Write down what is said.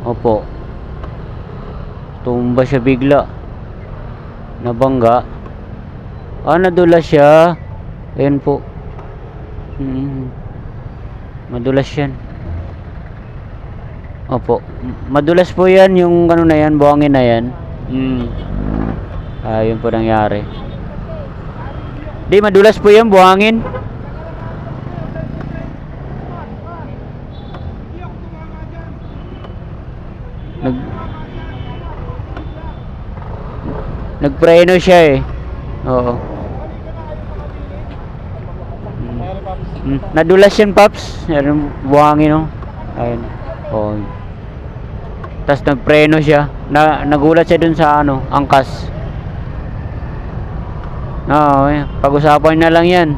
Opo. Tumba siya bigla. Nabangga. Nadulas siya. Ayan po. Madulas yan. Opo. Madulas po yan yung ano na yan, buhangin na yan. Yun po nangyari. Di, madulas po yan, buhangin. Nagpreno siya eh. Oo. Nadulas yan, Paps. Yan, buhangin, no? Ayun. Oo. Tapos nagpreno siya. Nagulat siya dun sa ano, angkas. Oo, pag-usapan na lang yan.